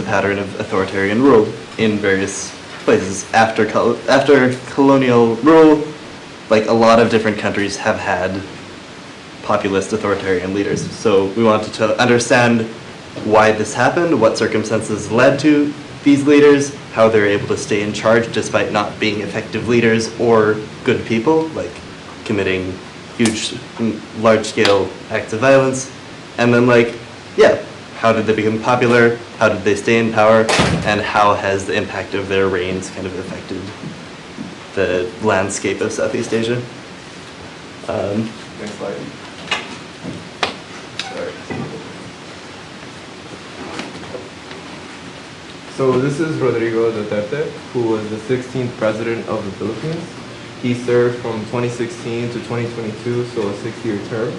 pattern of authoritarian rule in various places. After colonial rule, like a lot of different countries have had populist authoritarian leaders. So we wanted to understand why this happened, what circumstances led to these leaders, how they're able to stay in charge despite not being effective leaders or good people, like committing huge, large-scale acts of violence. And then, like, yeah, how did they become popular? How did they stay in power? And how has the impact of their reigns kind of affected the landscape of Southeast Asia? Next slide. Sorry. So this is Rodrigo Duterte, who was the 16th president of the Philippines. He served from 2016 to 2022, so a 6-year term.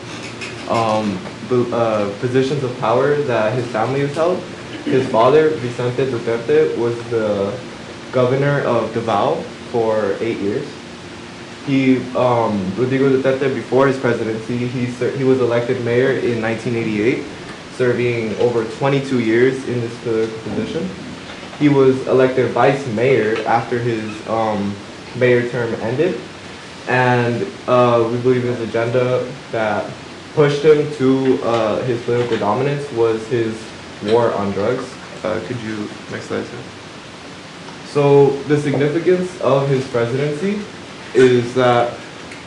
Positions of power that his family has held. His father, Vicente Duterte, was the governor of Davao for 8 years. Rodrigo Duterte, before his presidency, he was elected mayor in 1988, serving over 22 years in this political position. He was elected vice mayor after his mayor term ended, and we believe his agenda that pushed him to his political dominance was his war on drugs. Could you, next slide, sir? So the significance of his presidency is that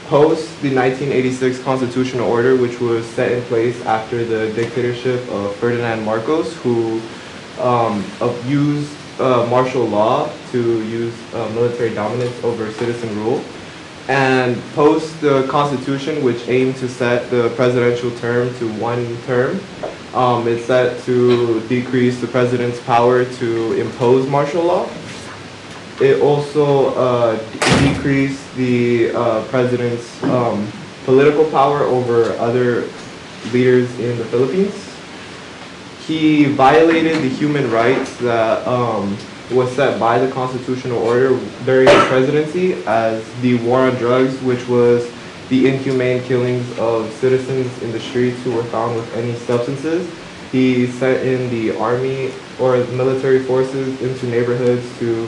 post the 1986 constitutional order, which was set in place after the dictatorship of Ferdinand Marcos, who abused martial law to use military dominance over citizen rule. And post the Constitution, which aimed to set the presidential term to 1 term, it's set to decrease the president's power to impose martial law. It also decreased the president's political power over other leaders in the Philippines. He violated the human rights that was set by the constitutional order during the presidency, as the war on drugs, which was the inhumane killings of citizens in the streets who were found with any substances. He sent in the army or military forces into neighborhoods to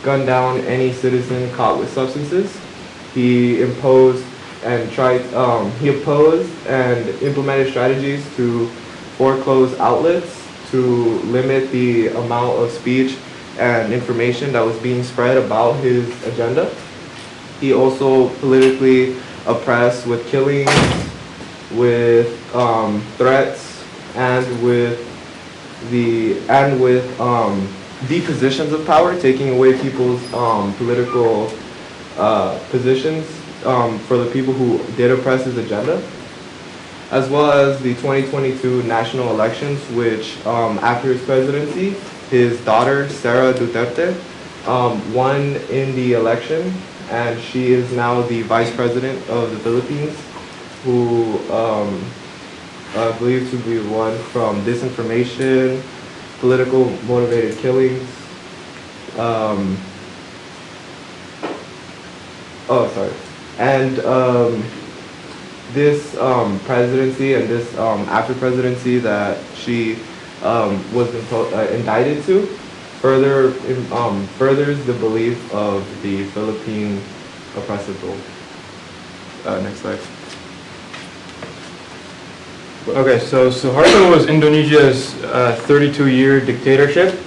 gun down any citizen caught with substances. He opposed and implemented strategies to foreclose outlets to limit the amount of speech and information that was being spread about his agenda. He also politically oppressed with killings, with threats, and with depositions of power, taking away people's political positions for the people who did oppress his agenda, as well as the 2022 national elections, which after his presidency, his daughter, Sara Duterte, won in the election, and she is now the vice president of the Philippines, who believed to be one from disinformation, political motivated killings. This presidency and this after presidency that she was indicted to furthers the belief of the Philippine oppressive rule. Next slide. Okay, so Suharto was Indonesia's 32-year dictatorship.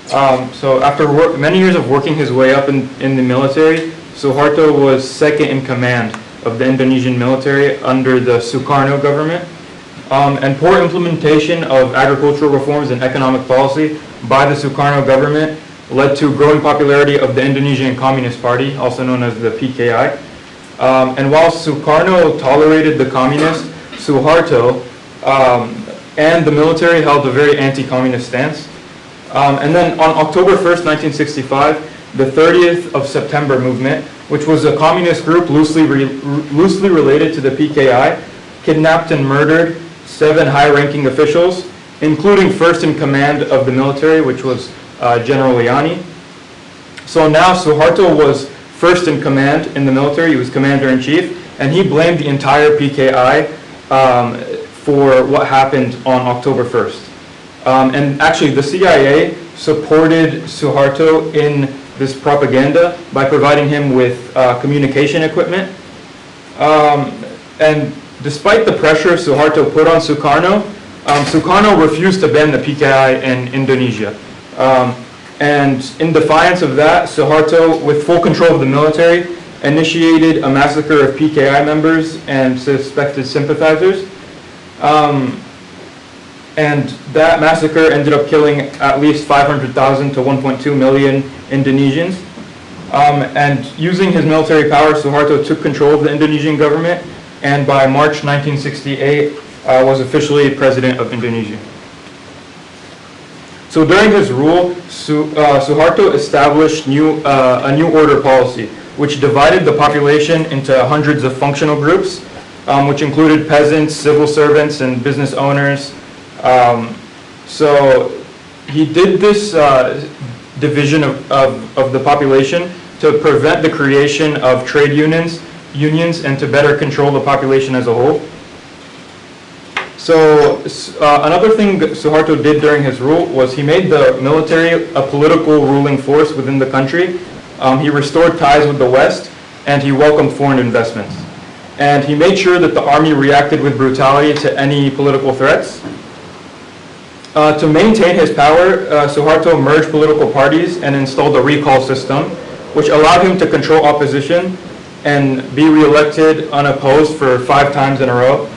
So after many years of working his way up in the military, Suharto was second in command of the Indonesian military under the Sukarno government. And poor implementation of agricultural reforms and economic policy by the Sukarno government led to growing popularity of the Indonesian Communist Party, also known as the PKI. And while Sukarno tolerated the communists, Suharto and the military held a very anti-communist stance. And then on October 1st, 1965, the 30th of September movement, which was a communist group loosely related to the PKI, kidnapped and murdered 7 high-ranking officials, including first in command of the military, which was General Liani. So now Suharto was first in command in the military. He was commander-in-chief, and he blamed the entire PKI for what happened on October 1st. And actually, the CIA supported Suharto in this propaganda by providing him with communication equipment. And despite the pressure Suharto put on Sukarno, Sukarno refused to ban the PKI in Indonesia. And in defiance of that, Suharto, with full control of the military, initiated a massacre of PKI members and suspected sympathizers. And that massacre ended up killing at least 500,000 to 1.2 million Indonesians. And using his military power, Suharto took control of the Indonesian government, and by March 1968 was officially president of Indonesia. So during his rule, Suharto established a new order policy, which divided the population into hundreds of functional groups, which included peasants, civil servants, and business owners. So he did this division of the population to prevent the creation of trade unions, and to better control the population as a whole. So another thing that Suharto did during his rule was he made the military a political ruling force within the country. He restored ties with the West, and he welcomed foreign investments. And he made sure that the army reacted with brutality to any political threats. To maintain his power, Suharto merged political parties and installed a recall system, which allowed him to control opposition and be reelected unopposed for 5 times in a row.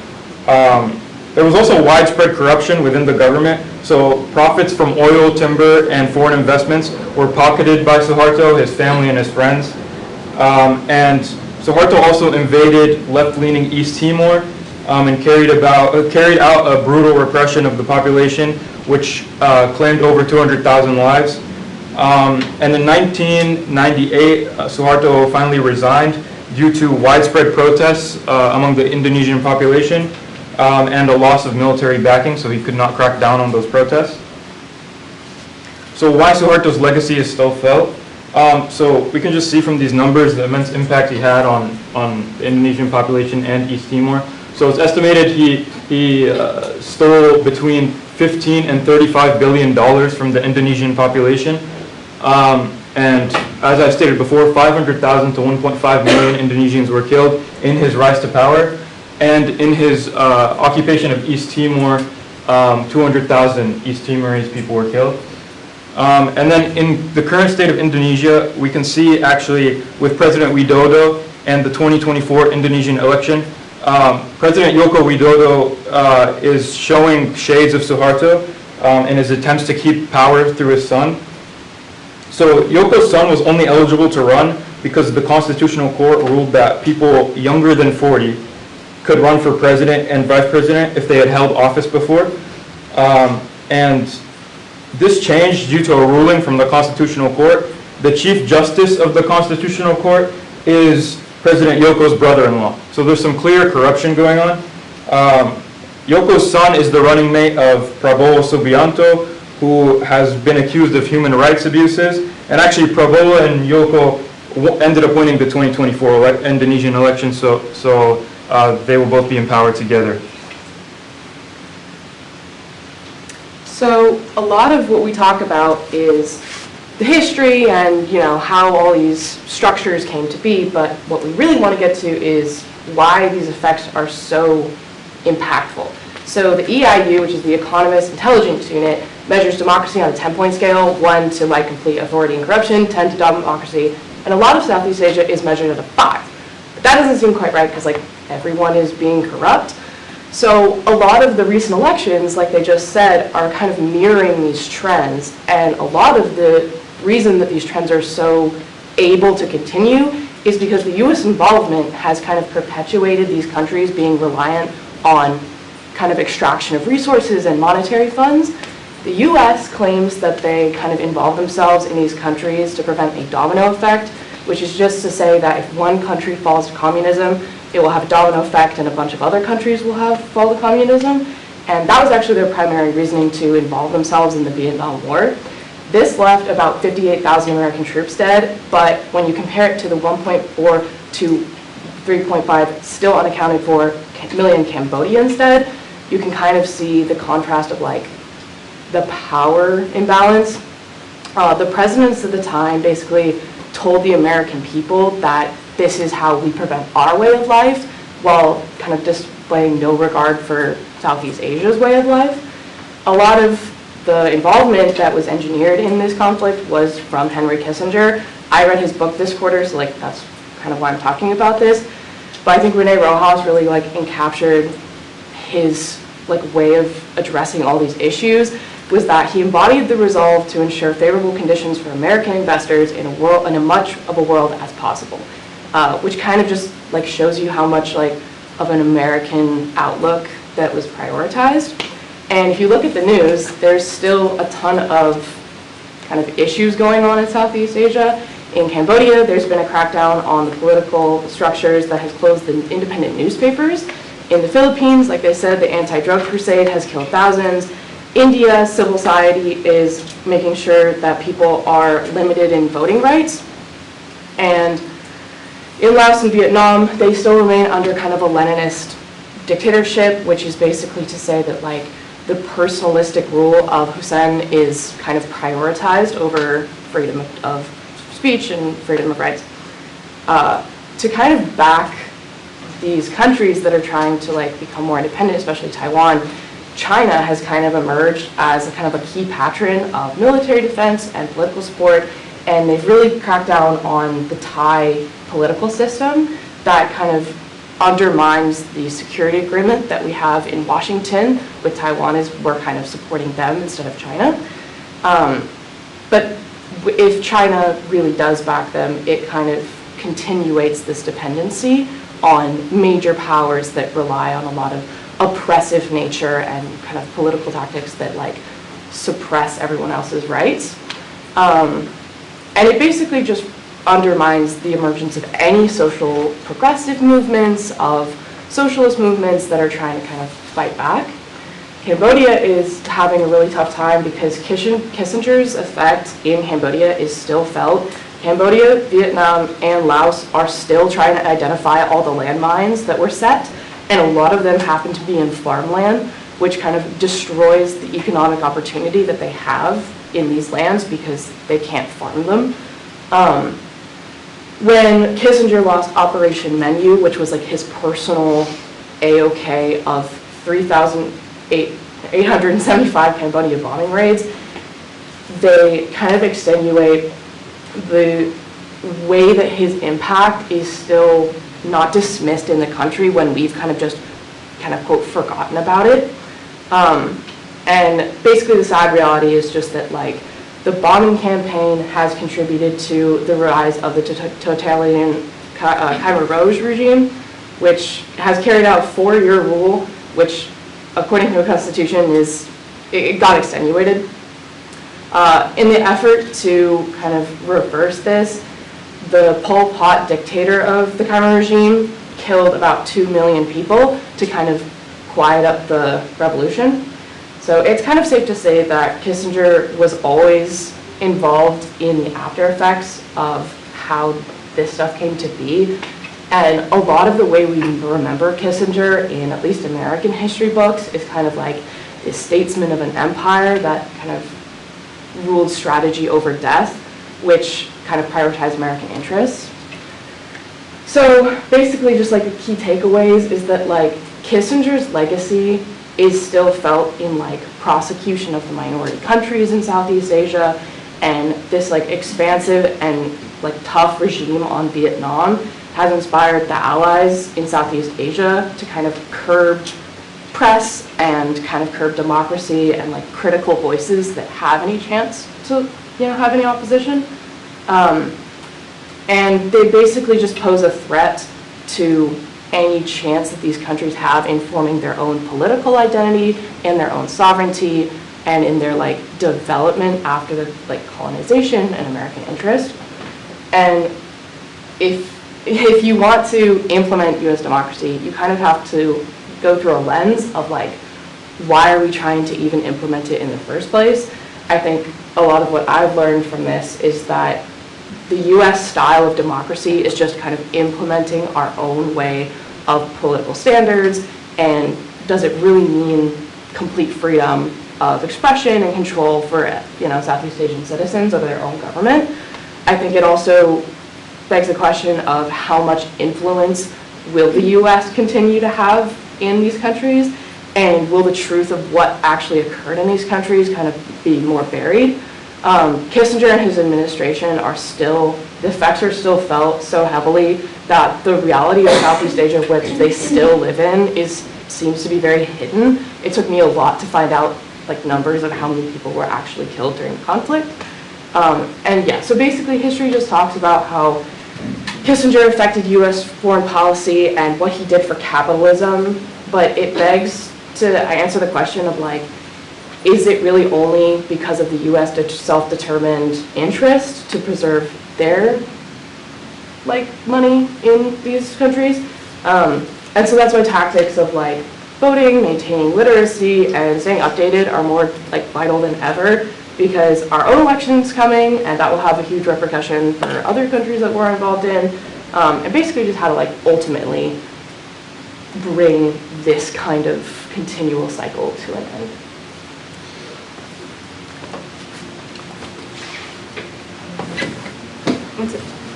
There was also widespread corruption within the government, so profits from oil, timber, and foreign investments were pocketed by Suharto, his family, and his friends. And Suharto also invaded left-leaning East Timor and carried out a brutal repression of the population, which claimed over 200,000 lives. And in 1998, Suharto finally resigned due to widespread protests among the Indonesian population and a loss of military backing, so he could not crack down on those protests. So why Suharto's legacy is still felt? So we can just see from these numbers the immense impact he had on the Indonesian population and East Timor. So it's estimated he stole between 15 and 35 billion dollars from the Indonesian population. And as I stated before, 500,000 to 1.5 million Indonesians were killed in his rise to power. And in his occupation of East Timor, 200,000 East Timorese people were killed. And then in the current state of Indonesia, we can see actually with President Widodo and the 2024 Indonesian election, President Joko Widodo is showing shades of Suharto in his attempts to keep power through his son. So Yoko's son was only eligible to run because the Constitutional Court ruled that people younger than 40 could run for president and vice president if they had held office before. And this changed due to a ruling from the Constitutional Court. The Chief Justice of the Constitutional Court is President Yoko's brother-in-law. So there's some clear corruption going on. Yoko's son is the running mate of Prabowo Subianto, who has been accused of human rights abuses. And actually, Prabowo and Yoko ended up winning the 2024 Indonesian election, so they will both be in power together. So a lot of what we talk about is the history and how all these structures came to be, but what we really want to get to is why these effects are so impactful. So the EIU, which is the Economist Intelligence Unit, measures democracy on a 10-point scale, 1 to like complete authority and corruption, 10 to democracy, and a lot of Southeast Asia is measured at a 5. But that doesn't seem quite right because everyone is being corrupt. So a lot of the recent elections, like they just said, are kind of mirroring these trends, and a lot of the reason that these trends are so able to continue is because the U.S. involvement has kind of perpetuated these countries being reliant on kind of extraction of resources and monetary funds. The U.S. claims that they kind of involve themselves in these countries to prevent a domino effect, which is just to say that if one country falls to communism, it will have a domino effect and a bunch of other countries will fall to communism. And that was actually their primary reasoning to involve themselves in the Vietnam War. This left about 58,000 American troops dead, but when you compare it to the 1.4 to 3.5 still unaccounted for million Cambodians dead, you can kind of see the contrast of the power imbalance. The presidents at the time basically told the American people that this is how we prevent our way of life, while kind of displaying no regard for Southeast Asia's way of life. A lot of the involvement that was engineered in this conflict was from Henry Kissinger. I read his book this quarter, so like that's kind of why I'm talking about this. But I think Rene Rojas really like encaptured his like way of addressing all these issues, was that he embodied the resolve to ensure favorable conditions for American investors in a much of a world as possible, which kind of just like shows you how much like of an American outlook that was prioritized. And if you look at the news, there's still a ton of kind of issues going on in Southeast Asia. In Cambodia, there's been a crackdown on the political structures that has closed the independent newspapers. In the Philippines, like they said, the anti-drug crusade has killed thousands. India, civil society is making sure that people are limited in voting rights. And in Laos and Vietnam, they still remain under kind of a Leninist dictatorship, which is basically to say that like the personalistic rule of Hussein is kind of prioritized over freedom of speech and freedom of rights. To kind of back these countries that are trying to like become more independent, especially Taiwan, China has kind of emerged as a kind of a key patron of military defense and political support, and they've really cracked down on the Thai political system that kind of undermines the security agreement that we have in Washington with Taiwan, is we're kind of supporting them instead of China. But if China really does back them, it kind of continuates this dependency on major powers that rely on a lot of oppressive nature and kind of political tactics that like suppress everyone else's rights. And it basically just undermines the emergence of any social progressive movements, of socialist movements that are trying to kind of fight back. Cambodia is having a really tough time because Kissinger's effect in Cambodia is still felt. Cambodia, Vietnam, and Laos are still trying to identify all the landmines that were set, and a lot of them happen to be in farmland, which kind of destroys the economic opportunity that they have in these lands because they can't farm them. When Kissinger lost Operation Menu, which was like his personal AOK of 3,875 Cambodia bombing raids, they kind of extenuate the way that his impact is still not dismissed in the country when we've kind of just kind of quote forgotten about it. And basically the sad reality is just that like the bombing campaign has contributed to the rise of the totalitarian Khmer Rouge regime, which has carried out a 4-year rule, which according to the Constitution it got extenuated. In the effort to kind of reverse this, the Pol Pot dictator of the Khmer regime killed about 2 million people to kind of quiet up the revolution. So it's kind of safe to say that Kissinger was always involved in the after effects of how this stuff came to be. And a lot of the way we remember Kissinger in at least American history books is kind of like this statesman of an empire that kind of ruled strategy over death, which kind of prioritized American interests. So basically just like the key takeaways is that like Kissinger's legacy is still felt in like prosecution of the minority countries in Southeast Asia, and this like expansive and like tough regime on Vietnam has inspired the allies in Southeast Asia to kind of curb press and kind of curb democracy and like critical voices that have any chance to have any opposition. And they basically just pose a threat to any chance that these countries have in forming their own political identity and their own sovereignty and in their like development after the like colonization and American interest. And if you want to implement US democracy, you kind of have to go through a lens of like, why are we trying to even implement it in the first place? I think a lot of what I've learned from this is that the US style of democracy is just kind of implementing our own way of political standards, and does it really mean complete freedom of expression and control for, Southeast Asian citizens over their own government. I think it also begs the question of how much influence will the U.S. continue to have in these countries, and will the truth of what actually occurred in these countries kind of be more buried? Kissinger and his administration the effects are still felt so heavily that the reality of Southeast Asia, which they still live in, seems to be very hidden. It took me a lot to find out numbers of how many people were actually killed during the conflict. So basically history just talks about how Kissinger affected U.S. foreign policy and what he did for capitalism, but it begs to answer the question of is it really only because of the U.S. self-determined interest to preserve their money in these countries? And so that's why tactics of voting, maintaining literacy, and staying updated are more vital than ever, because our own election's coming, and that will have a huge repercussion for other countries that we're involved in, and basically just how to ultimately bring this kind of continual cycle to an end.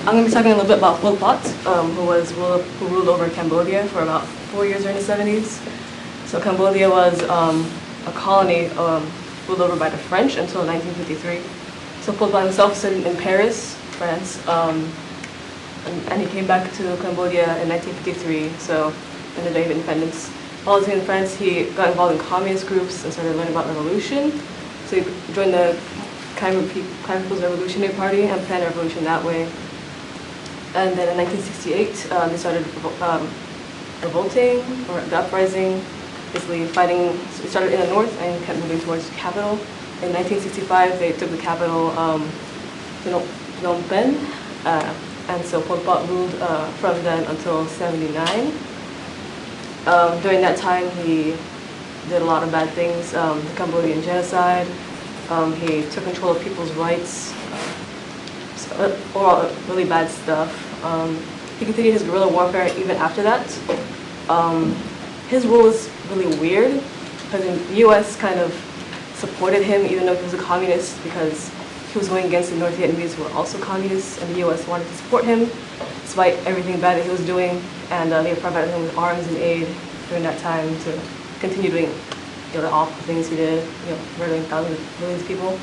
I'm going to be talking a little bit about Pol Pot, who ruled over Cambodia for about 4 years during the 70s. So Cambodia was a colony ruled over by the French until 1953. So Pol Pot himself studied in Paris, France, and he came back to Cambodia in 1953, so in the Day of Independence. While he was in France, he got involved in communist groups and started learning about revolution. So he joined the Khmer People's Revolutionary Party and planned a revolution that way. And then in 1968, they started revolting, or the uprising, basically fighting. It started in the north and kept moving towards the capital. In 1965, they took the capital, Phnom Penh, and so Pol Pot ruled from then until 1979. During that time, he did a lot of bad things, the Cambodian genocide. He took control of people's rights, all really bad stuff. He continued his guerrilla warfare even after that. His rule was really weird because the U.S. kind of supported him even though he was a communist, because he was going against the North Vietnamese who were also communists, and the U.S. wanted to support him despite everything bad that he was doing, and they provided him with arms and aid during that time to continue doing the awful things he did, murdering thousands of millions of people.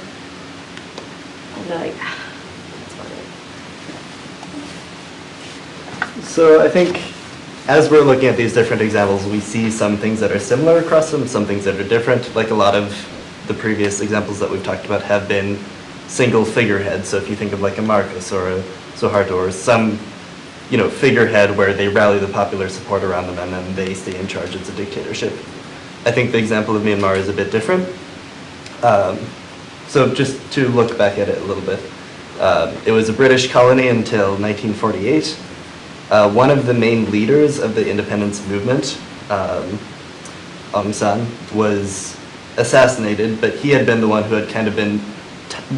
And that's about it. So I think as we're looking at these different examples, we see some things that are similar across them, some things that are different. Like a lot of the previous examples that we've talked about have been single figureheads. So if you think of a Marcos or a Suharto or some figurehead where they rally the popular support around them and then they stay in charge, it's a dictatorship. I think the example of Myanmar is a bit different. So just to look back at it a little bit, it was a British colony until 1948. One of the main leaders of the independence movement, Aung San, was assassinated, but he had been the one who had kind of been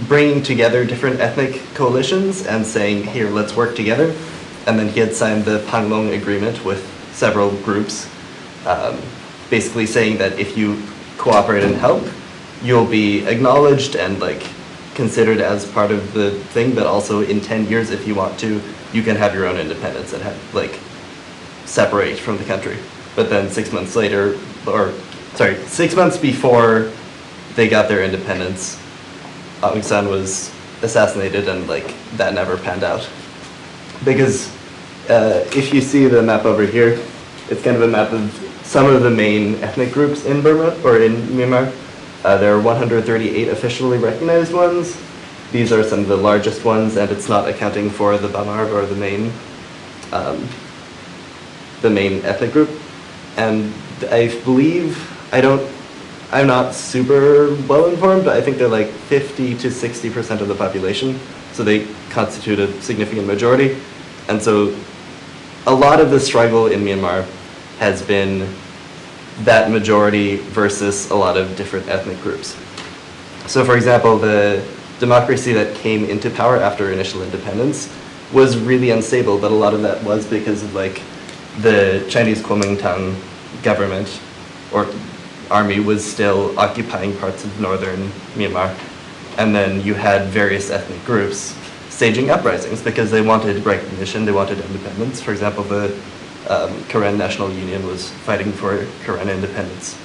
bringing together different ethnic coalitions and saying, here, let's work together. And then he had signed the Panglong Agreement with several groups, basically saying that if you cooperate and help, you'll be acknowledged and considered as part of the thing, but also in 10 years, if you want to, you can have your own independence and separate from the country. But then 6 months later, 6 months before they got their independence, Aung San was assassinated, and that never panned out. Because if you see the map over here, it's kind of a map of some of the main ethnic groups in Burma, or in Myanmar. There are 138 officially recognized ones. These are some of the largest ones, and it's not accounting for the Bamar, or the main ethnic group. And I believe, I'm not super well informed, but I think they're 50 to 60% of the population. So they constitute a significant majority. And so a lot of the struggle in Myanmar has been that majority versus a lot of different ethnic groups. So for example, the democracy that came into power after initial independence was really unstable, but a lot of that was because of the Chinese Kuomintang government, or army was still occupying parts of northern Myanmar. And then you had various ethnic groups staging uprisings because they wanted recognition, they wanted independence. For example, the Karen National Union was fighting for Karen independence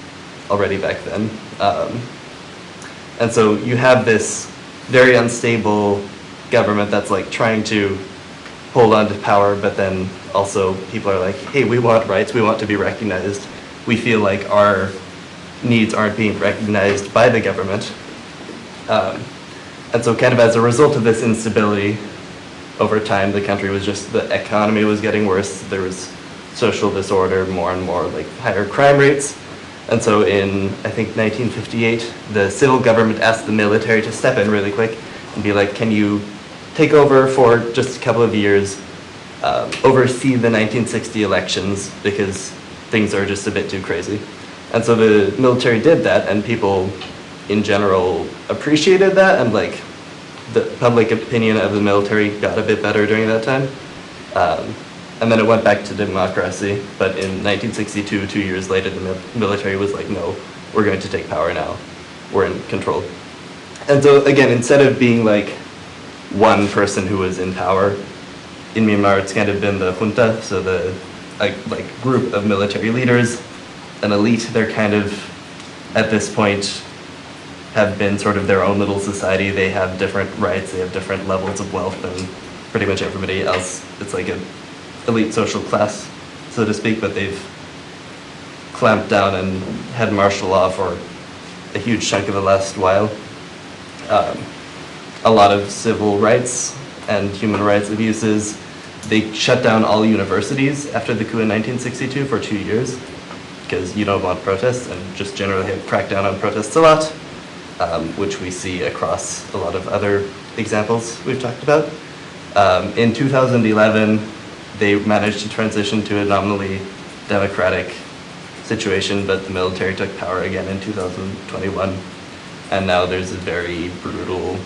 already back then. And so you have this very unstable government that's like trying to hold on to power, but then also people are like, hey, we want rights, we want to be recognized. We feel like our needs aren't being recognized by the government. And so kind of as a result of this instability, over time the country was just, the economy was getting worse, there was social disorder, more and more like higher crime rates. And so in, I think, 1958, the civil government asked the military to step in really quick and be like, can you take over for just a couple of years, oversee the 1960 elections because things are just a bit too crazy. And so the military did that, and people in general appreciated that, and like the public opinion of the military got a bit better during that time. And then it went back to democracy, but in 1962, 2 years later, the military was like, no, we're going to take power now. We're in control. And so again, instead of being like one person who was in power, in Myanmar it's kind of been the junta, so the like group of military leaders, an elite. They're kind of, at this point, have been sort of their own little society. They have different rights, they have different levels of wealth than pretty much everybody else. It's like an elite social class, so to speak, but they've clamped down and had martial law for a huge chunk of the last while. A lot of civil rights and human rights abuses. They shut down all universities after the coup in 1962 for 2 years because you don't want protests, and just generally have cracked down on protests a lot, which we see across a lot of other examples we've talked about. In 2011, they managed to transition to a nominally democratic situation, but the military took power again in 2021. And now there's a very brutal,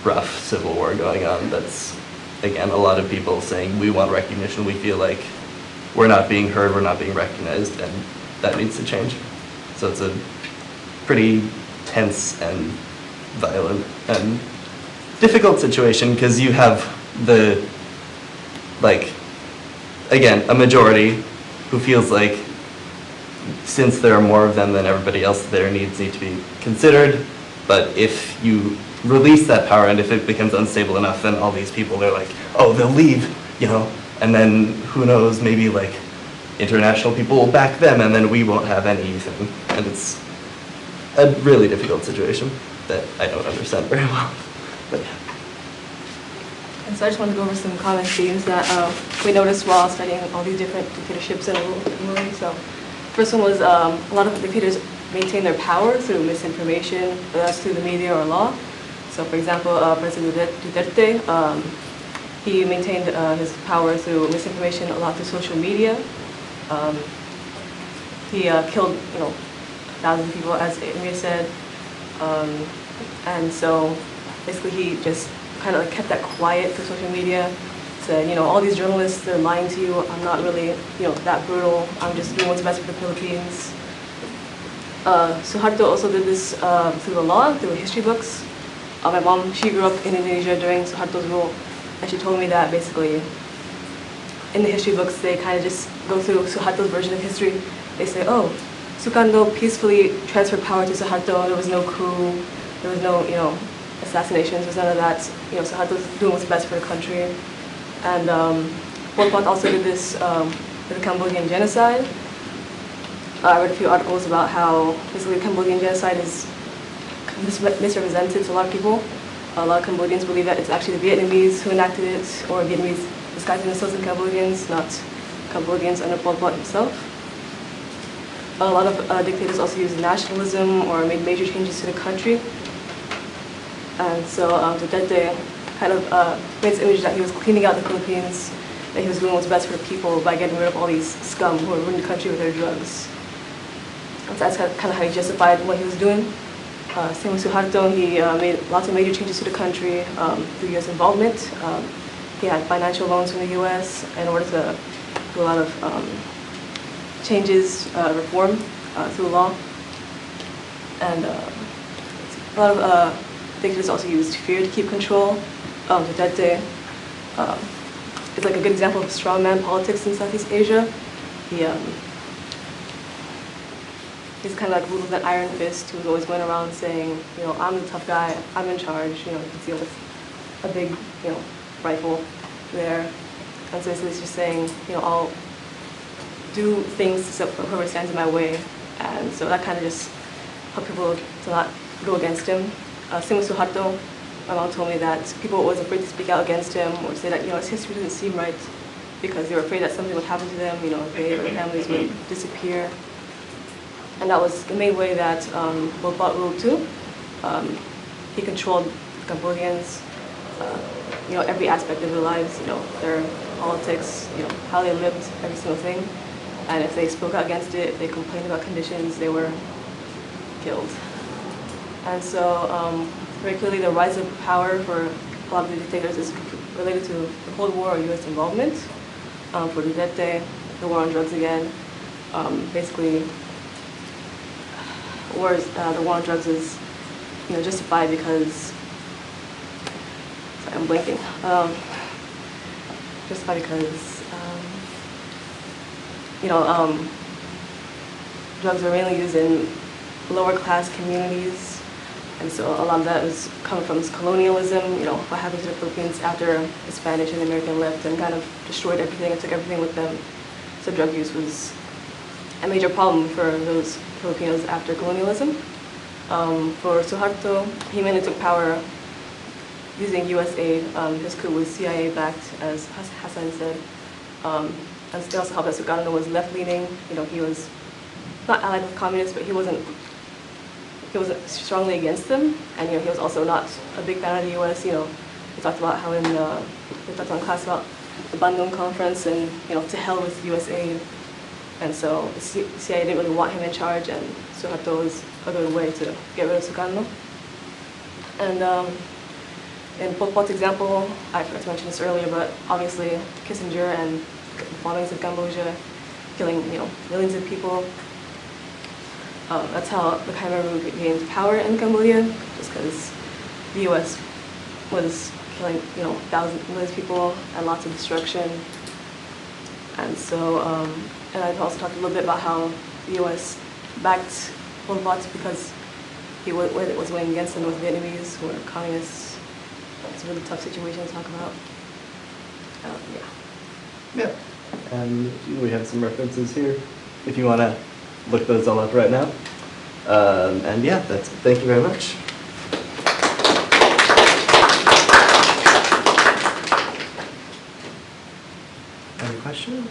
rough civil war going on that's, again, a lot of people saying, we want recognition, we feel like we're not being heard, we're not being recognized, and that needs to change. So it's a pretty tense and violent and difficult situation because you have the, like, again, a majority who feels like since there are more of them than everybody else, their needs need to be considered. But if you release that power and if it becomes unstable enough, then all these people, they're like, oh, they'll leave, you know, and then who knows, maybe like international people will back them and then we won't have anything. And it's a really difficult situation that I don't understand very well. But yeah. And so I just want to go over some common themes that we noticed while studying all these different dictatorships and ruling. So first one was a lot of dictators maintain their power through misinformation, whether that's through the media or law. So for example, President Duterte, he maintained his power through misinformation a lot through social media. He killed, thousands of people, as Emir said. And so basically he just kind of like kept that quiet through social media. Said, all these journalists, they're lying to you. I'm not really, that brutal. I'm just doing what's best for the Philippines. Suharto also did this through the law, through history books. My mom, she grew up in Indonesia during Suharto's rule, and she told me that basically in the history books, they kind of just go through Suharto's version of history. They say, oh, Sukarno peacefully transferred power to Suharto. There was no coup. There was no, assassinations. There was none of that. Suharto's doing what's best for the country. And Pol Pot also did this with the Cambodian genocide. I read a few articles about how basically the Cambodian genocide is misrepresented to a lot of people. A lot of Cambodians believe that it's actually the Vietnamese who enacted it, or Vietnamese disguising themselves as Cambodians, not Cambodians under Pol Pot himself. A lot of dictators also used nationalism or made major changes to the country. And so Duterte kind of made this image that he was cleaning out the Philippines, that he was doing what's best for the people by getting rid of all these scum who were ruining the country with their drugs. And so that's kind of how he justified what he was doing. Same with Suharto, he made lots of major changes to the country through U.S. involvement. He had financial loans from the U.S. in order to do a lot of changes, reform. through law. And a lot of dictators also used fear to keep control. Duterte is like a good example of strongman politics in Southeast Asia. He's kind of like ruled with an iron fist, who was always going around saying, you know, I'm the tough guy, I'm in charge. You know, you can see with a big, you know, rifle there. And so he's just saying, you know, I'll do things to whoever stands in my way. And so that kind of just helped people to not go against him. Same with Suharto. My mom told me that people were always afraid to speak out against him or say that, you know, his history doesn't seem right because they were afraid that something would happen to them, you know, they or their families would disappear. And that was the main way that Pol Pot ruled too. He controlled Cambodians, you know, every aspect of their lives, you know, their politics, you know, how they lived, every single thing. And if they spoke out against it, if they complained about conditions, they were killed. And so very clearly the rise of power for a lot of the dictators is related to the Cold War or US involvement. For Duterte, the war on drugs again, basically the war on drugs is, you know, justified because, sorry, I'm blanking. Justified because, you know, drugs are mainly used in lower class communities, and so a lot of that was coming from this colonialism, you know, what happened to the Philippines after the Spanish and the American left and kind of destroyed everything and took everything with them. So drug use was a major problem for those Filipinos after colonialism. For Suharto, he mainly took power using US aid. His coup was CIA backed, as Hassan said. And they also helped that Sukarno was left-leaning. You know, he was not allied with communists, but he wasn't strongly against them. And you know, he was also not a big fan of the US. You know, we talked about how we talked on class about the Bandung conference and, you know, to hell with US aid. And so the CIA didn't really want him in charge, and Suharto was a good way to get rid of Sukarno. And in Pol Pot's example, I forgot to mention this earlier, but obviously Kissinger and the bombings of Cambodia, killing, you know, millions of people. That's how the Khmer Rouge gained power in Cambodia, just because the US was killing, you know, millions of people and lots of destruction. And so, and I also talked a little bit about how the US backed Pol Pot because he was going against them with Vietnamese who were communists. It's a really tough situation to talk about. Yeah. And we have some references here if you want to look those all up right now. And yeah, thank you very much. Any questions?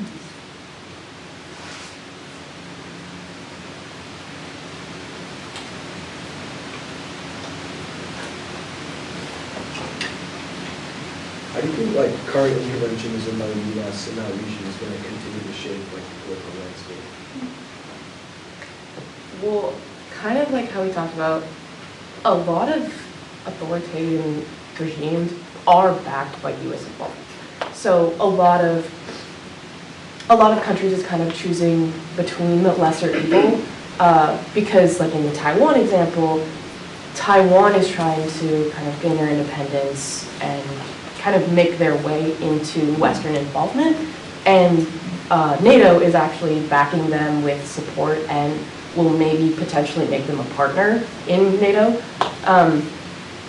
How do you think like current interventions in the U.S. in that region is going to continue to shape like the political landscape? Well, kind of like how we talked about, a lot of authoritarian regimes are backed by US involvement. So a lot of countries is kind of choosing between the lesser evil, because like in the Taiwan example, Taiwan is trying to kind of gain their independence and kind of make their way into Western involvement, and NATO is actually backing them with support and will maybe potentially make them a partner in NATO.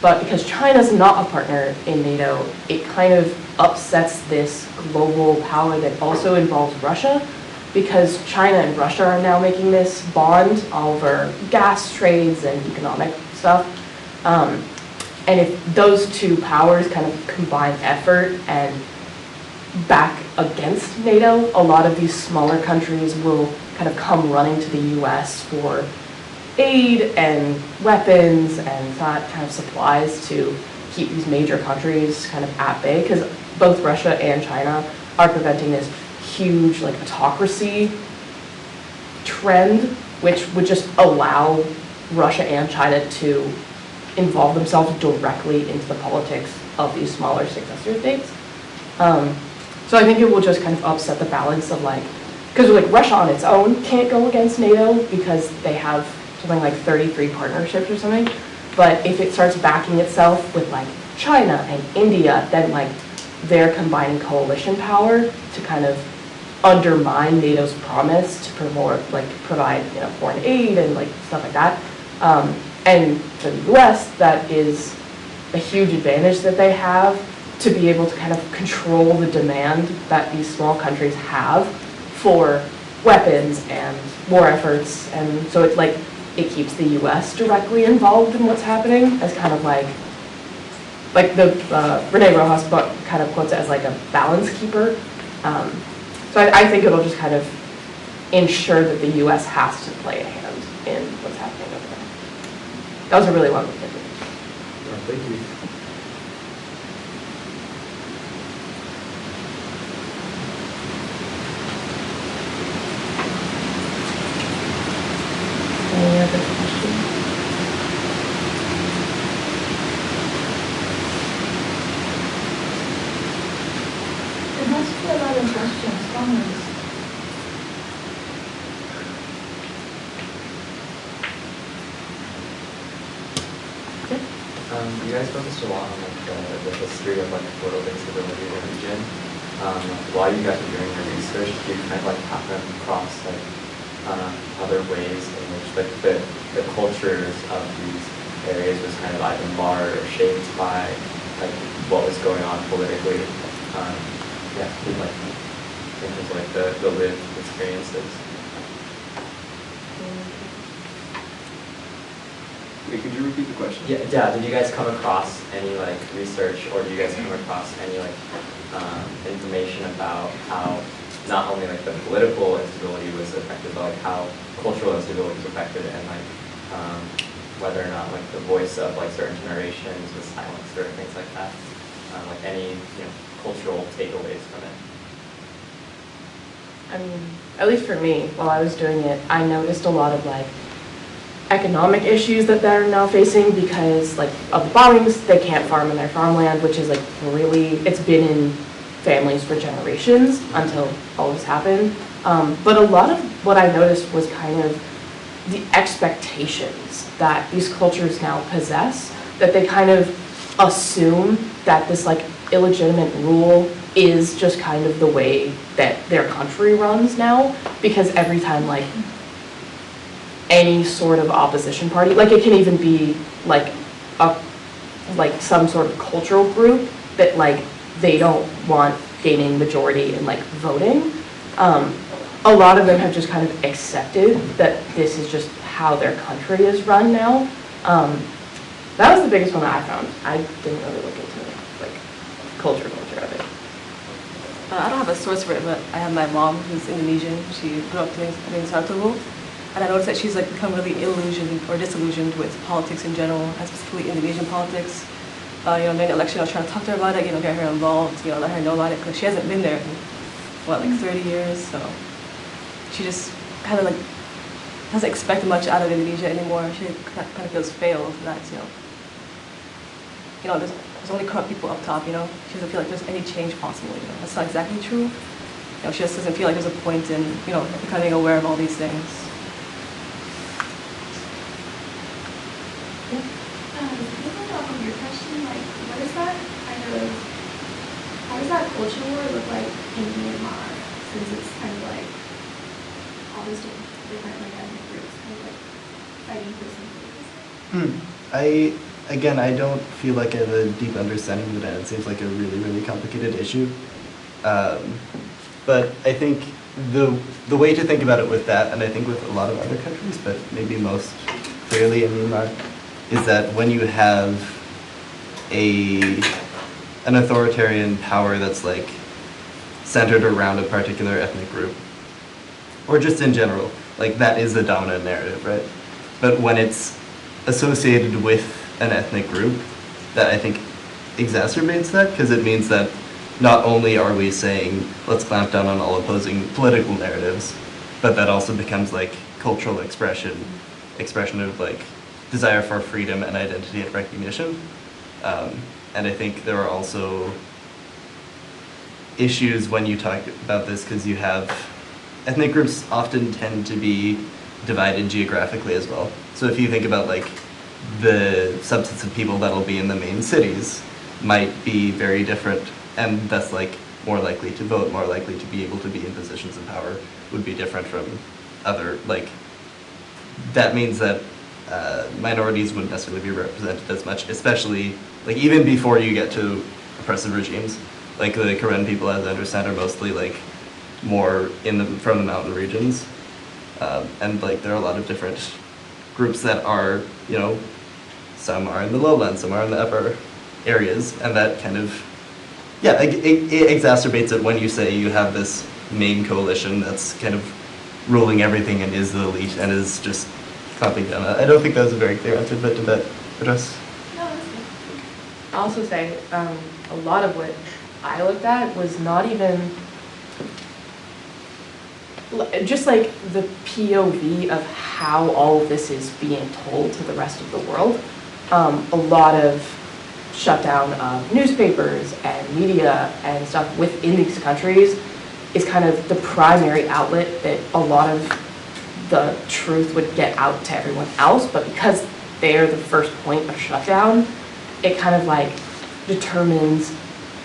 But because China's not a partner in NATO, it kind of upsets this global power that also involves Russia, because China and Russia are now making this bond over gas trades and economic stuff. And if those two powers kind of combine effort and back against NATO, a lot of these smaller countries will kind of come running to the US for aid and weapons and that kind of supplies to keep these major countries kind of at bay, because both Russia and China are preventing this huge like autocracy trend, which would just allow Russia and China to involve themselves directly into the politics of these smaller successor states. So I think it will just kind of upset the balance of like because like Russia on its own can't go against NATO because they have something like 33 partnerships or something. But if it starts backing itself with like China and India, then like they're combining coalition power to kind of undermine NATO's promise to provide foreign aid and like stuff like that. And for the U.S., that is a huge advantage that they have to be able to kind of control the demand that these small countries have for weapons and war efforts. And so it's like it keeps the U.S. directly involved in what's happening as kind of like the Renee Rojas book kind of quotes it as like a balance keeper. So I think it'll just kind of ensure that the U.S. has to play a hand in what's happening over there. That was a really long opinion. Thank you. Any other questions? It must be a lot of questions, comments. You guys focused a lot on the history of political instability in the region. While you guys were doing your research, do you kind of happen across other ways in which the cultures of these areas was kind of either marred or shaped by what was going on politically? In terms of the lived experiences. Wait, could you repeat the question? Yeah. Did you guys come across any research, or do you guys come across any information about how not only the political instability was affected, but how cultural instability was affected, and whether or not the voice of certain generations was silenced or things like that? Any cultural takeaways from it? I mean, at least for me, while I was doing it, I noticed a lot of economic issues that they're now facing because of the bombings. They can't farm in their farmland, which is really, it's been in families for generations until all this happened. But a lot of what I noticed was kind of the expectations that these cultures now possess, that they kind of assume that this illegitimate rule is just kind of the way that their country runs now, because every time any sort of opposition party, it can even be some sort of cultural group that they don't want gaining majority in voting. A lot of them have just kind of accepted that this is just how their country is run now. That was the biggest one that I found. I didn't really look into culture of it. I don't have a source for it, but I have my mom who's Indonesian. She grew up in Sartowo, and I noticed that she's become really disillusioned with politics in general, and specifically Indonesian politics. During the election, I was trying to talk to her about it, get her involved, let her know about it, because she hasn't been there in 30 years, so she just kind of doesn't expect much out of Indonesia anymore. She kind of feels failed that there's only corrupt people up top. She doesn't feel like there's any change possible. That's not exactly true. She just doesn't feel like there's a point in becoming aware of all these things. Building off of your question, what is that how does that culture war look like in Myanmar, since it's kind of all these different ethnic groups kind of fighting for something? I don't feel like I have a deep understanding of it, and it seems like a really, really complicated issue. But I think the way to think about it with that, and I think with a lot of other countries, but maybe most clearly in Myanmar, is that when you have an authoritarian power that's centered around a particular ethnic group, or just in general, that is the dominant narrative, right? But when it's associated with an ethnic group, that I think exacerbates that, because it means that not only are we saying let's clamp down on all opposing political narratives, but that also becomes cultural expression of desire for freedom and identity and recognition. And I think there are also issues when you talk about this, because you have ethnic groups often tend to be divided geographically as well. So if you think about like the subsets of people that'll be in the main cities might be very different, and thus like more likely to vote, more likely to be able to be in positions of power, would be different from other, like, that means that minorities wouldn't necessarily be represented as much, especially, like, even before you get to oppressive regimes. Like, the Karen people, as I understand, are mostly, like, more from the mountain regions. And, like, there are a lot of different groups that are, you know, some are in the lowlands, some are in the upper areas, and that kind of, yeah, it exacerbates it when you say you have this main coalition that's kind of ruling everything and is the elite and is just clamping down. I don't think that was a very clear answer, but did that address? No, that's good. I'll also say a lot of what I looked at was not even just like the POV of how all of this is being told to the rest of the world. A lot of shutdown of newspapers and media and stuff within these countries is kind of the primary outlet that a lot of the truth would get out to everyone else, but because they're the first point of shutdown, it kind of like determines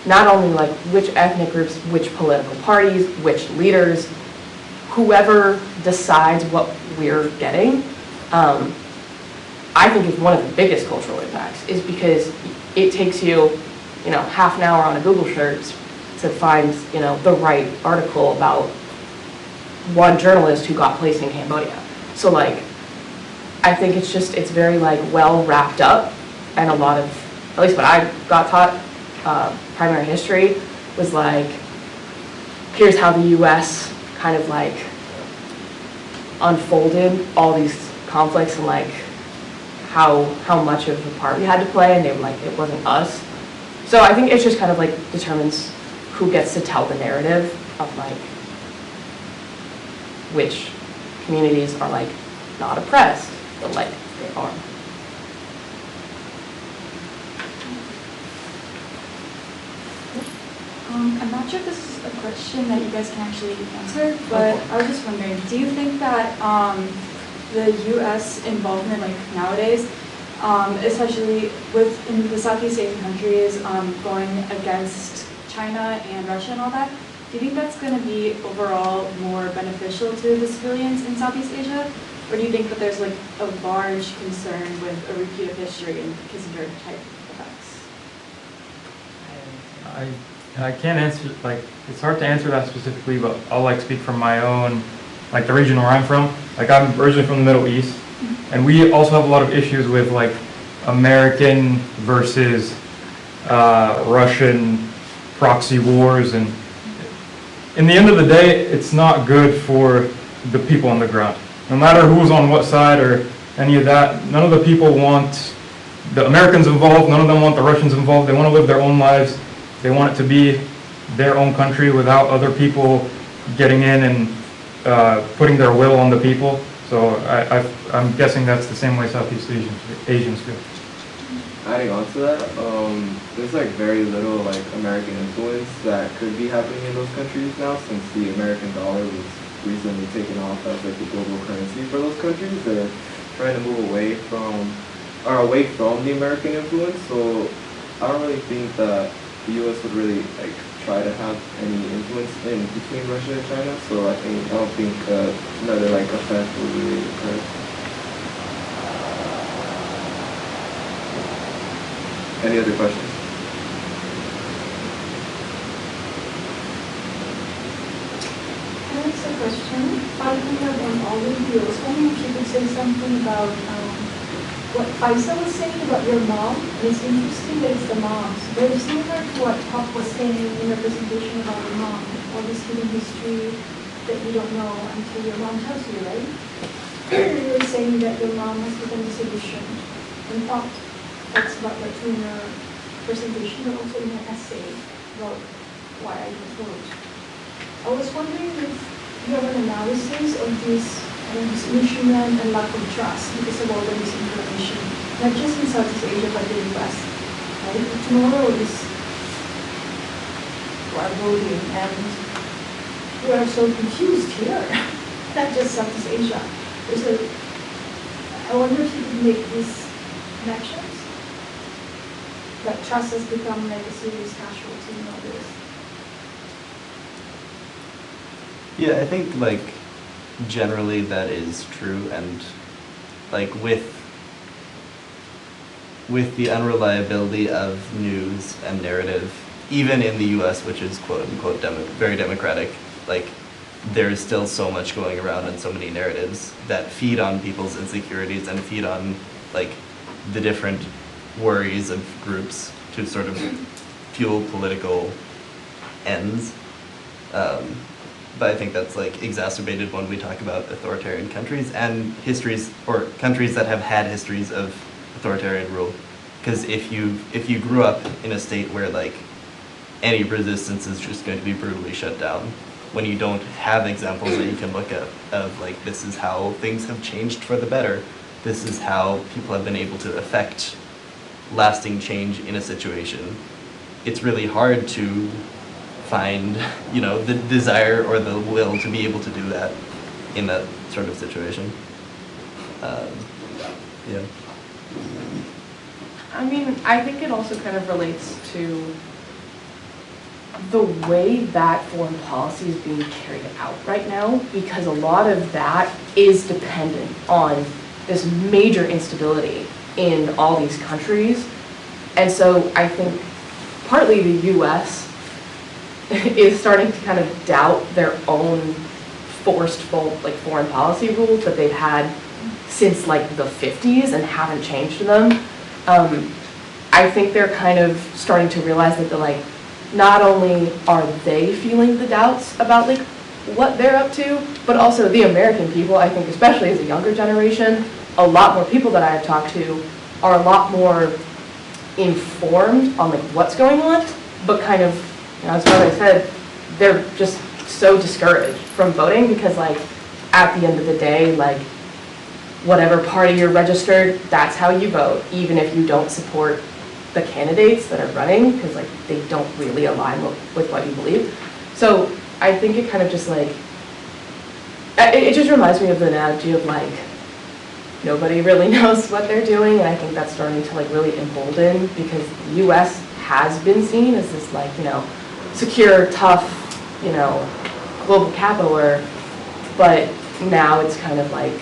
not only like which ethnic groups, which political parties, which leaders, whoever decides what we're getting, I think is one of the biggest cultural impacts, is because it takes you, you know, half an hour on a Google search to find, you know, the right article about one journalist who got placed in Cambodia. So like, I think it's just, it's very like well wrapped up, and a lot of, at least what I got taught, primary history was like, here's how the US kind of like unfolded all these conflicts and like how much of a part we had to play, and they were like, it wasn't us. So I think it just kind of like determines who gets to tell the narrative of like which communities are like not oppressed, but like they are. I'm not sure if this is a question that you guys can actually answer, but I was just wondering, do you think that the U.S. involvement, like nowadays, especially within the Southeast Asian countries, going against China and Russia and all that, do you think that's going to be overall more beneficial to the civilians in Southeast Asia? Or do you think that there's like a large concern with a repeat of history and Kissinger type effects? I can't answer, like, it's hard to answer that specifically, but I'll like speak from my own, like the region where I'm from. Like, I'm originally from the Middle East, and we also have a lot of issues with like American versus Russian proxy wars, and in the end of the day, it's not good for the people on the ground. No matter who's on what side or any of that, none of the people want the Americans involved, none of them want the Russians involved. They want to live their own lives. They want it to be their own country without other people getting in and putting their will on the people. So I'm guessing that's the same way Southeast Asians feel. Adding on to that, there's like very little like American influence that could be happening in those countries now, since the American dollar was recently taken off as like the global currency for those countries. They're trying to move away from the American influence. So I don't really think that the U.S. would really like try to have any influence in between Russia and China. So I don't think another like effect will really occur. Any other questions? Can I ask a question? Following up on all of you, I was wondering if you could say something about what Faisal was saying about your mom. And it's interesting that it's the mom. Very similar to what Pop was saying in your presentation about your mom. All this hidden history that you don't know until your mom tells you, right? You were saying that your mom has become disillusioned and Pop talks about that in your presentation, but also in your essay about why I didn't vote. I was wondering if you have an analysis of this disillusionment and lack of trust because of all the misinformation, not just in Southeast Asia but in the US. Tomorrow is our voting, and we are so confused here, not just Southeast Asia. I wonder if you could make these connections. That trust has become like a serious casualty in all this. Yeah, I think like generally that is true, and like with the unreliability of news and narrative, even in the U.S., which is quote unquote very democratic, like there's still so much going around and so many narratives that feed on people's insecurities and feed on like the different worries of groups to sort of fuel political ends. But I think that's like exacerbated when we talk about authoritarian countries and histories, or countries that have had histories of authoritarian rule. Because if you grew up in a state where like any resistance is just going to be brutally shut down, when you don't have examples that you can look at of like, this is how things have changed for the better, this is how people have been able to affect lasting change in a situation, it's really hard to find, you know, the desire or the will to be able to do that in that sort of situation. Yeah. I mean, I think it also kind of relates to the way that foreign policy is being carried out right now, because a lot of that is dependent on this major instability in all these countries. And so I think partly the US is starting to kind of doubt their own forced foreign policy rules that they've had since like the 50s and haven't changed them. I think they're kind of starting to realize that they're like, not only are they feeling the doubts about like what they're up to, but also the American people, I think especially as a younger generation, a lot more people that I have talked to are a lot more informed on like what's going on, but kind of, you know, as I said, they're just so discouraged from voting because like at the end of the day, like whatever party you're registered, that's how you vote, even if you don't support the candidates that are running, because like they don't really align with what you believe. So I think it kind of just like, it just reminds me of the analogy of like, nobody really knows what they're doing, and I think that's starting to like really embolden, because the US has been seen as this like, you know, secure, tough, you know, global capitler, but now it's kind of like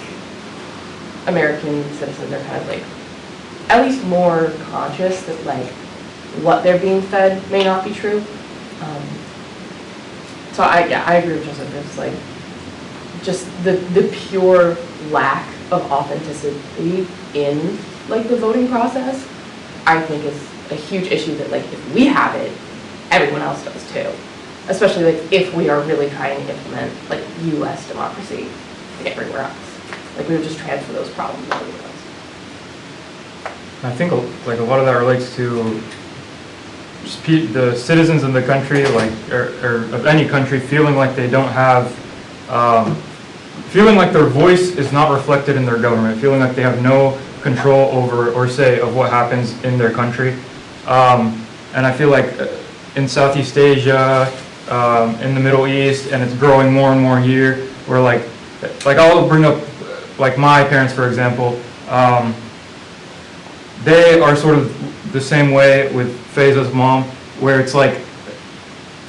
American citizens are kind of like at least more conscious that like what they're being fed may not be true. So I agree with Joseph. It's like just the pure lack of authenticity in like the voting process, I think is a huge issue that like if we have it, everyone else does too. Especially like if we are really trying to implement like US democracy everywhere else. Like we would just transfer those problems everywhere else. I think like a lot of that relates to just the citizens in the country, like or of any country, feeling like they don't have, feeling like their voice is not reflected in their government, feeling like they have no control over or say of what happens in their country. And I feel like in Southeast Asia, in the Middle East, and it's growing more and more here, where like I'll bring up like my parents, for example. They are sort of the same way with Faiza's mom, where it's like,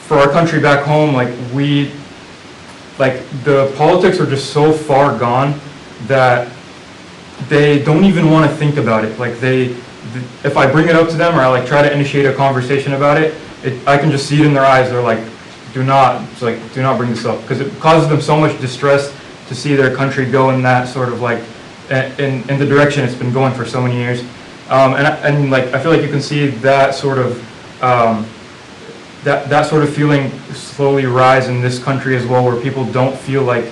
for our country back home, like the politics are just so far gone that they don't even want to think about it. Like if I bring it up to them or I like try to initiate a conversation about it, I can just see it in their eyes. They're like, do not bring this up, because it causes them so much distress to see their country go in that sort of like, in the direction it's been going for so many years. And like I feel like you can see that sort of that sort of feeling slowly rise in this country as well, where people don't feel like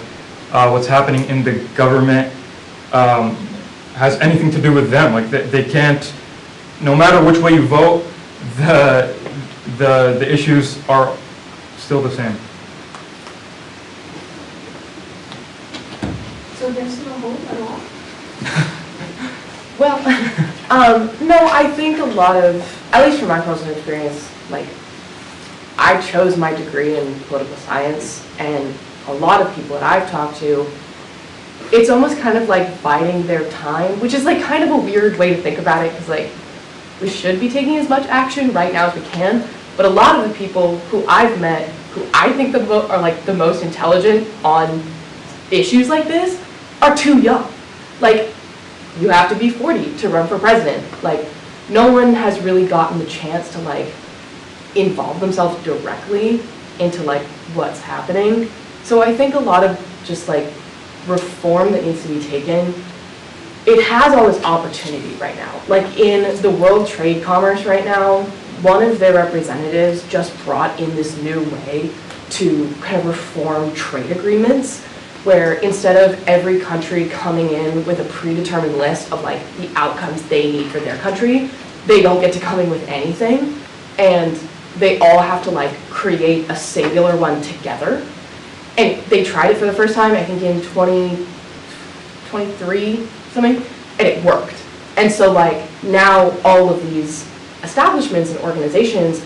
what's happening in the government has anything to do with them. Like they can't, no matter which way you vote, the issues are still the same. So there's no hope at all? Well, no, I think a lot of, at least from my personal experience, like I chose my degree in political science, and a lot of people that I've talked to, it's almost kind of like biding their time, which is like kind of a weird way to think about it, because like we should be taking as much action right now as we can, but a lot of the people who I've met, who I think are like the most intelligent on issues like this, are too young. Like, you have to be 40 to run for president. Like, no one has really gotten the chance to like involve themselves directly into like what's happening. So I think a lot of just like reform that needs to be taken, it has all this opportunity right now. Like in the World Trade Commerce right now, one of their representatives just brought in this new way to kind of reform trade agreements, where instead of every country coming in with a predetermined list of like the outcomes they need for their country, they don't get to come in with anything, and they all have to like create a singular one together. And they tried it for the first time, I think in 2023, something, and it worked. And so like now all of these establishments and organizations,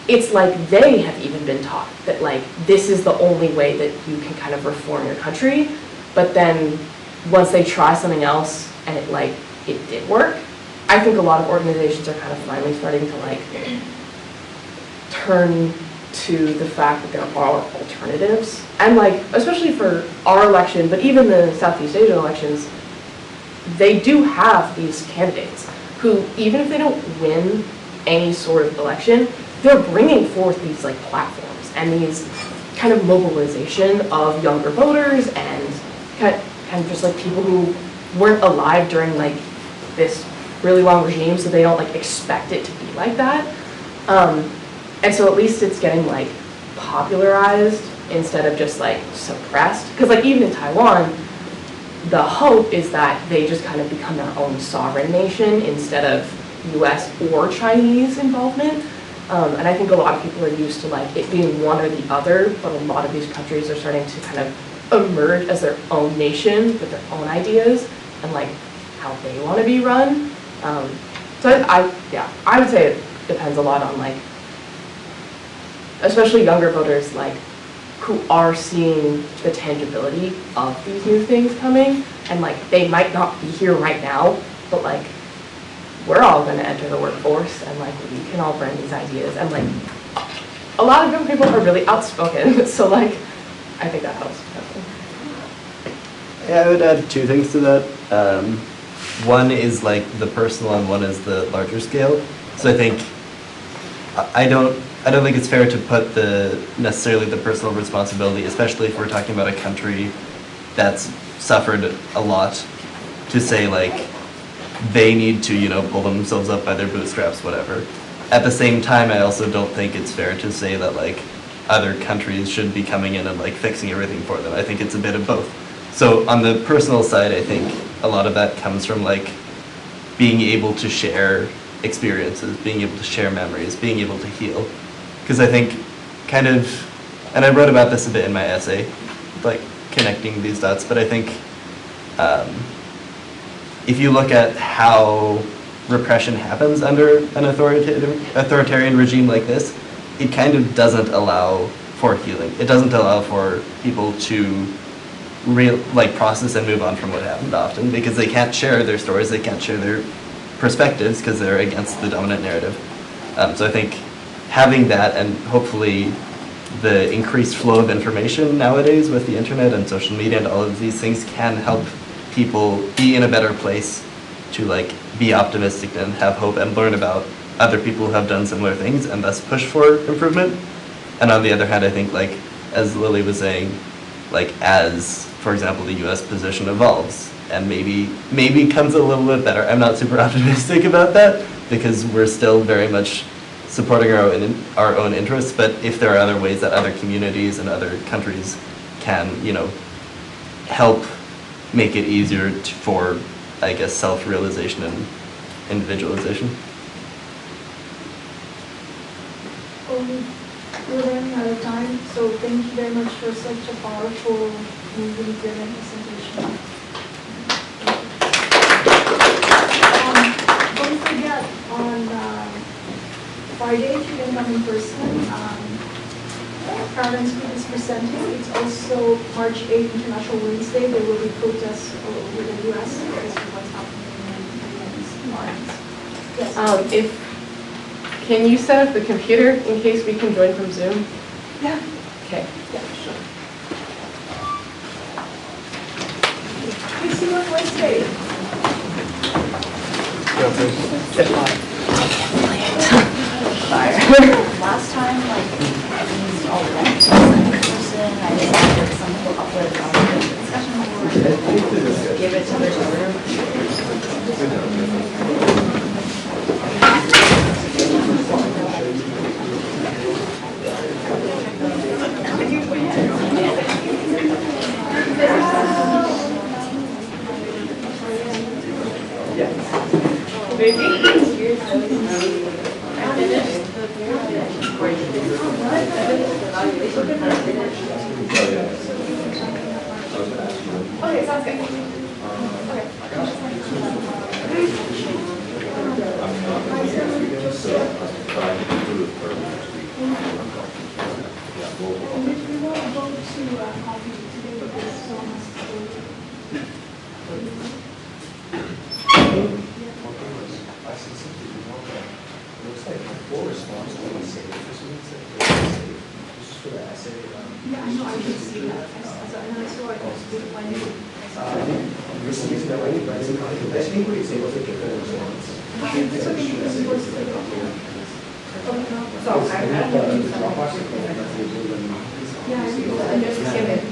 it's like they have even been taught that like this is the only way that you can kind of reform your country. But then once they try something else and it did work, I think a lot of organizations are kind of finally starting to like turn to the fact that there are alternatives. And like, especially for our election, but even the Southeast Asian elections, they do have these candidates who, even if they don't win any sort of election, they're bringing forth these like platforms and these kind of mobilization of younger voters and kind of just like people who weren't alive during like this really long regime, so they don't like expect it to be like that. And so at least it's getting like popularized instead of just like suppressed. Because like even in Taiwan, the hope is that they just kind of become their own sovereign nation instead of US or Chinese involvement. And I think a lot of people are used to like it being one or the other, but a lot of these countries are starting to kind of emerge as their own nation with their own ideas and like how they want to be run. So I would say it depends a lot on like, especially younger voters like who are seeing the tangibility of these new things coming, and like they might not be here right now, but like we're all going to enter the workforce and like we can all bring these ideas, and like a lot of young people are really outspoken, so like I think that helps. Yeah, I would add two things to that. One is like the personal and one is the larger scale. So I think I don't think it's fair to put necessarily the personal responsibility, especially if we're talking about a country that's suffered a lot, to say like they need to, pull themselves up by their bootstraps, whatever. At the same time, I also don't think it's fair to say that like other countries should be coming in and like fixing everything for them. I think it's a bit of both. So on the personal side, I think a lot of that comes from like being able to share experiences, being able to share memories, being able to heal. Because I think kind of, and I wrote about this a bit in my essay, like connecting these dots, but I think if you look at how repression happens under an authoritarian regime like this, it kind of doesn't allow for healing. It doesn't allow for people to process and move on from what happened often, because they can't share their stories, they can't share their perspectives because they're against the dominant narrative. So I think having that, and hopefully the increased flow of information nowadays with the internet and social media and all of these things, can help people be in a better place to like be optimistic and have hope and learn about other people who have done similar things and thus push for improvement. And on the other hand, I think like, as Lily was saying, like as, for example, the US position evolves and maybe comes a little bit better. I'm not super optimistic about that because we're still very much supporting our own interests, but if there are other ways that other communities and other countries can, help make it easier for, I guess, self-realization and individualization. We're running out of time, so thank you very much for such a powerful, moving, driven presentation. Don't forget on Friday, if you can come in person. Parents Group is presenting. It's also March 8th, International Women's Day. There will be protests all over the U.S. because of what's happening in March. Yes. Can you set up the computer in case we can join from Zoom? Yeah. Okay. Yeah, sure. We see you on Wednesday. Last time, like, these all went to in person, I decided some people uploaded on the discussion board, give it to their Okay, sounds good. Okay. And if we want to go to coffee today, because so much Looks like full response to the same. This is for the essay. yeah, I know, I can see that. And I saw it with my new. Recently, that way, I think we able to get the response. It's okay, you can post it up here. Yeah, I see. And just skim it.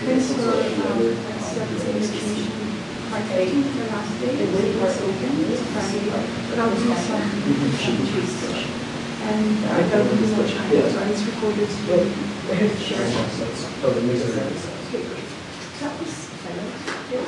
Thanks for education. Part 18 for last day. It was open. It's Friday. But I'll do some changes. And I've got a little more time, so it's recorded. Share it. That was good.